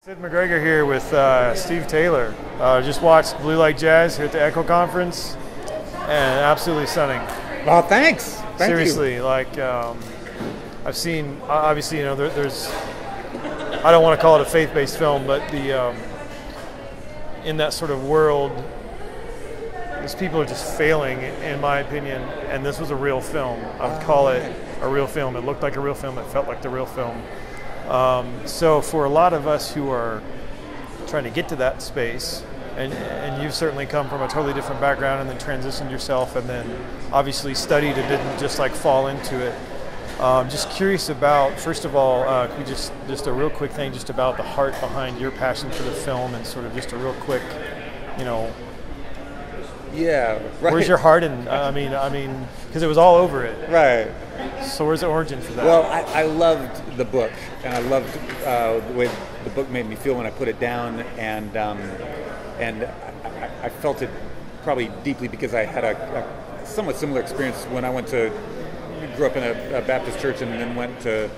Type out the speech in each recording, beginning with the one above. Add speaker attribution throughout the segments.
Speaker 1: Sid McGregor here with SteveTaylor. Just watched Blue Light Jazz here at the Echo conference, and absolutely stunning.
Speaker 2: Well, thanks.
Speaker 1: Seriously, like I've seen, obviously, you know, there's, I don't want to call it a faith-based film, but the in that sort of world, these people are just failing, in my opinion. And this was a real film. I would call it a real film. It looked like a real film. It felt like the real film. So for a lot of us who are trying to get to that space, and you've certainly come from a totally different background and then transitioned yourself and then obviously studied and didn't just like fall into it. Just curious about, first of all, could you just a real quick thing just about the heart behind your passion for the film, and sort of just a real quick, you know,
Speaker 2: yeah, right.
Speaker 1: Where's your heart in? I mean, because it was all over it.
Speaker 2: Right.
Speaker 1: So where's the origin for that?
Speaker 2: Well, I loved the book, and I loved the way the book made me feel when I put it down, and I felt it probably deeply because I had a somewhat similar experience when I grew up in a Baptist church and then went to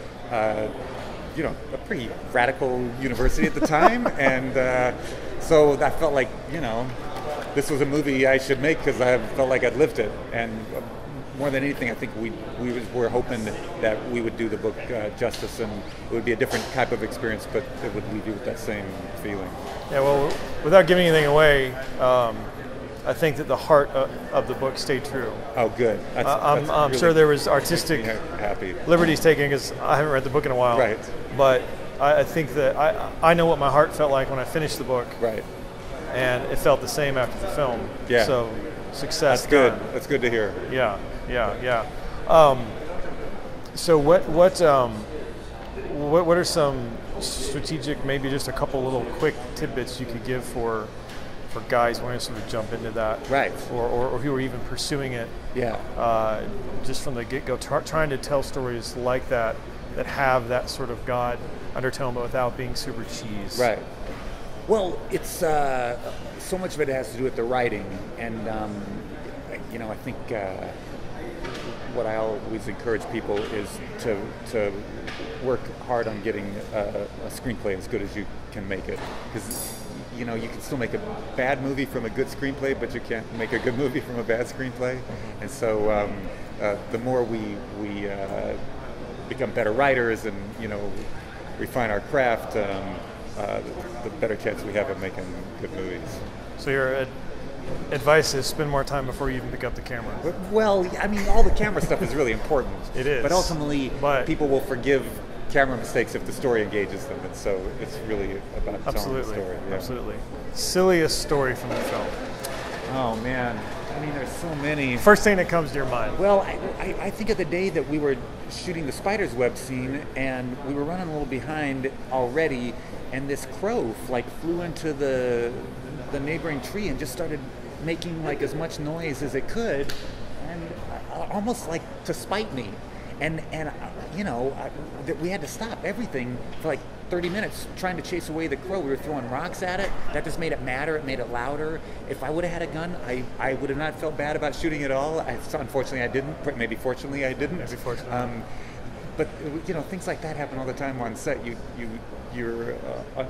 Speaker 2: you know, a pretty radical university at the time, and so I felt like, you know, this was a movie I should make because I felt like I'd lived it. And more than anything, I think we were hoping that we would do the book justice, and it would be a different type of experience, but it would leave you with that same feeling.
Speaker 1: Yeah, well, without giving anything away, I think that the heart of the book stayed true.
Speaker 2: Oh, good.
Speaker 1: I'm really sure there was artistic liberties taken, because I haven't read the book in a while.
Speaker 2: Right.
Speaker 1: But I think that I know what my heart felt like when I finished the book.
Speaker 2: Right.
Speaker 1: And it felt the same after the film.
Speaker 2: Yeah.
Speaker 1: So success.
Speaker 2: That's good. That's good to hear.
Speaker 1: Yeah. So what are some strategic, maybe just a couple little quick tidbits you could give for guys wanting to sort of jump into that,
Speaker 2: right?
Speaker 1: Or who are even pursuing it?
Speaker 2: Yeah.
Speaker 1: Just from the get-go, trying to tell stories like that have that sort of God undertone, but without being super cheese.
Speaker 2: Right. Well, it's so much of it has to do with the writing, and you know, I think what I always encourage people is to work hard on getting a screenplay as good as you can make it, because you know, you can still make a bad movie from a good screenplay, but you can't make a good movie from a bad screenplay. Mm-hmm. And so the more we become better writers and, you know, refine our craft, the better chance we have of making good movies.
Speaker 1: So your advice is spend more time before you even pick up the camera.
Speaker 2: Well, I mean, all the camera stuff is really important.
Speaker 1: It is.
Speaker 2: But ultimately, people will forgive camera mistakes if the story engages them, and so it's really about telling the story. Yeah.
Speaker 1: Absolutely. Silliest story from the film?
Speaker 2: Oh man, I mean, there's so many.
Speaker 1: First thing that comes to your mind?
Speaker 2: Well, I think of the day that we were shooting the spider's web scene, and we were running a little behind already, and this crow flew into the neighboring tree and just started making like as much noise as it could, and almost like to spite me. And you know, we had to stop everything for like 30 minutes trying to chase away the crow. We were throwing rocks at it. That just made it madder. It made it louder. If I would have had a gun, I would have not felt bad about shooting at all. Unfortunately, I didn't. Maybe fortunately, I didn't.
Speaker 1: Maybe fortunately.
Speaker 2: But you know, things like that happen all the time on set. You're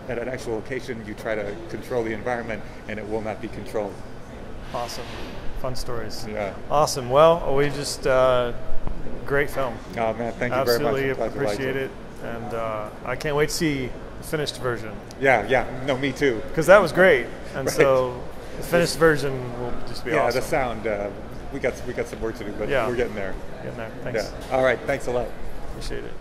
Speaker 2: at an actual location. You try to control the environment, and it will not be controlled.
Speaker 1: Awesome. Fun stories.
Speaker 2: Yeah.
Speaker 1: Awesome. Well, we just great film.
Speaker 2: Oh man, thank you very much.
Speaker 1: Absolutely appreciate it, and I can't wait to see the finished version.
Speaker 2: Yeah. No, me too.
Speaker 1: Because that was great, and
Speaker 2: right.
Speaker 1: So the finished version will just be awesome.
Speaker 2: Yeah, the sound. We got some work to do, but we're getting there.
Speaker 1: Thanks.
Speaker 2: Yeah. All right. Thanks a lot.
Speaker 1: Appreciate it.